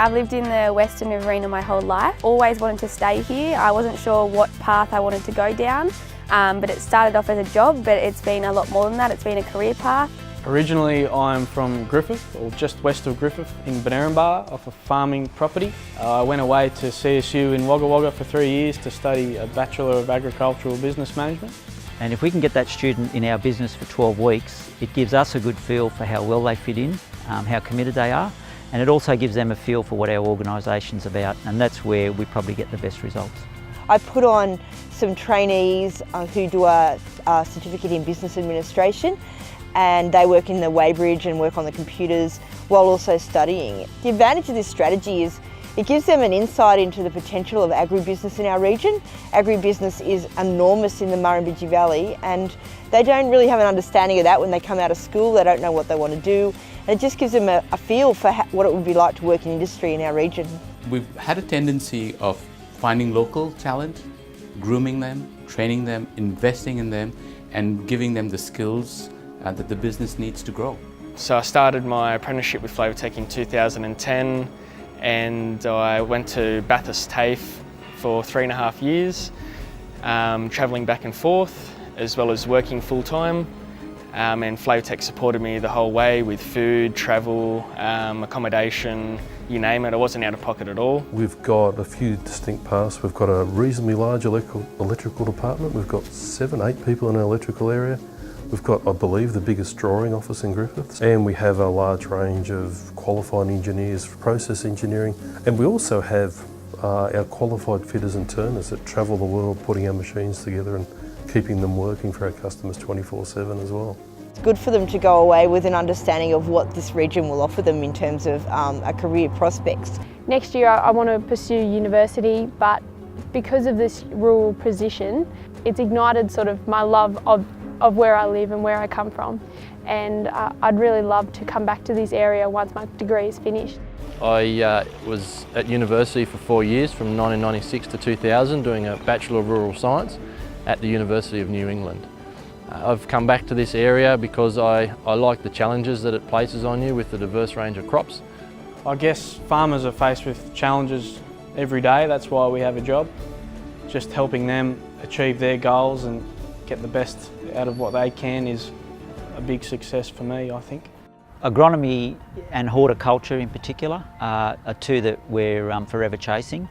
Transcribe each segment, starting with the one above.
I've lived in the Western Riverina my whole life. Always wanted to stay here. I wasn't sure what path I wanted to go down, but it started off as a job, but it's been a lot more than that. It's been a career path. Originally I'm from Griffith, or just west of Griffith in Bannerambah, off a farming property. I went away to CSU in Wagga Wagga for 3 years to study a Bachelor of Agricultural Business Management. And if we can get that student in our business for 12 weeks, it gives us a good feel for how well they fit in, how committed they are, and it also gives them a feel for what our organisation's about, and that's where we probably get the best results. I put on some trainees who do a certificate in business administration, and they work in the weighbridge and work on the computers while also studying. The advantage of this strategy is it gives them an insight into the potential of agribusiness in our region. Agribusiness is enormous in the Murrumbidgee Valley, and they don't really have an understanding of that when they come out of school. They don't know what they want to do, and it just gives them a feel for what it would be like to work in industry in our region. We've had a tendency of finding local talent, grooming them, training them, investing in them, and giving them the skills that the business needs to grow. So I started my apprenticeship with Flavourtech in 2010, and I went to Bathurst TAFE for 3.5 years, travelling back and forth as well as working full-time, and Flavourtech supported me the whole way with food, travel, accommodation, you name it. I wasn't out of pocket at all. We've got a few distinct paths. We've got a reasonably large electrical department. We've got 7-8 people in our electrical area. We've got, I believe, the biggest drawing office in Griffith, and we have a large range of qualified engineers for process engineering, and we also have our qualified fitters and turners that travel the world putting our machines together and keeping them working for our customers 24/7 as well. It's good for them to go away with an understanding of what this region will offer them in terms of a career prospects. Next year I want to pursue university, but because of this rural position, it's ignited sort of my love of where I live and where I come from, and I'd really love to come back to this area once my degree is finished. I was at university for 4 years, from 1996 to 2000, doing a Bachelor of Rural Science at the University of New England. I've come back to this area because I like the challenges that it places on you with the diverse range of crops. I guess farmers are faced with challenges every day. That's why we have a job, just helping them achieve their goals and get the best out of what they can is a big success for me, I think. Agronomy and horticulture in particular are two that we're forever chasing,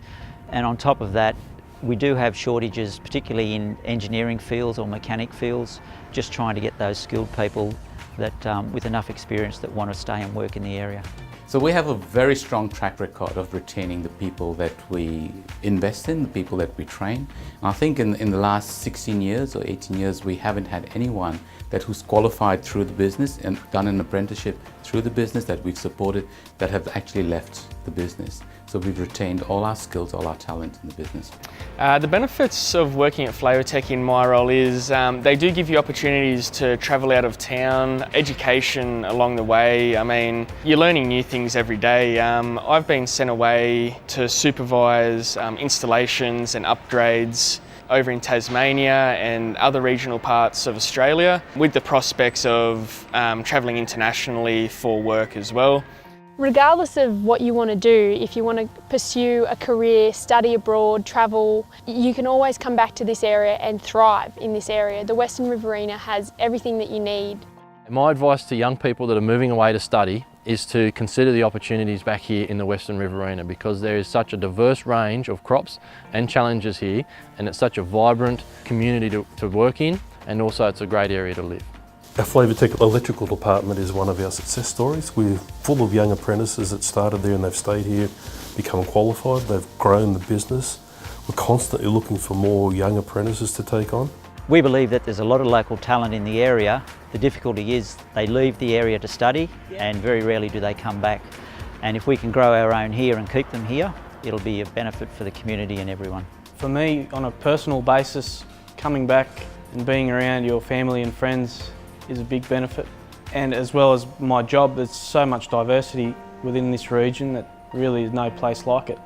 and on top of that we do have shortages, particularly in engineering fields or mechanic fields, just trying to get those skilled people that with enough experience that want to stay and work in the area. So we have a very strong track record of retaining the people that we invest in, the people that we train. And I think in the last 16 years or 18 years, we haven't had anyone who's qualified through the business and done an apprenticeship through the business that we've supported that have actually left the business. So we've retained all our skills, all our talent in the business. The benefits of working at Flavourtech in my role is they do give you opportunities to travel out of town, education along the way. I mean, you're learning new things every day. I've been sent away to supervise installations and upgrades over in Tasmania and other regional parts of Australia, with the prospects of travelling internationally for work as well. Regardless of what you want to do, if you want to pursue a career, study abroad, travel, you can always come back to this area and thrive in this area. The Western Riverina has everything that you need. My advice to young people that are moving away to study is to consider the opportunities back here in the Western Riverina, because there is such a diverse range of crops and challenges here, and it's such a vibrant community to work in, and also it's a great area to live. Our Flavourtech electrical department is one of our success stories. We're full of young apprentices that started there and they've stayed here, become qualified, they've grown the business. We're constantly looking for more young apprentices to take on. We believe that there's a lot of local talent in the area. The difficulty is they leave the area to study and very rarely do they come back. And if we can grow our own here and keep them here, it'll be a benefit for the community and everyone. For me, on a personal basis, coming back and being around your family and friends is a big benefit. And as well as my job, there's so much diversity within this region that really is no place like it.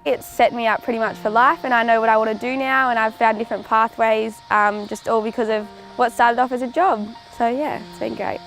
It's set me up pretty much for life, and I know what I want to do now, and I've found different pathways just all because of what started off as a job. So yeah, it's been great.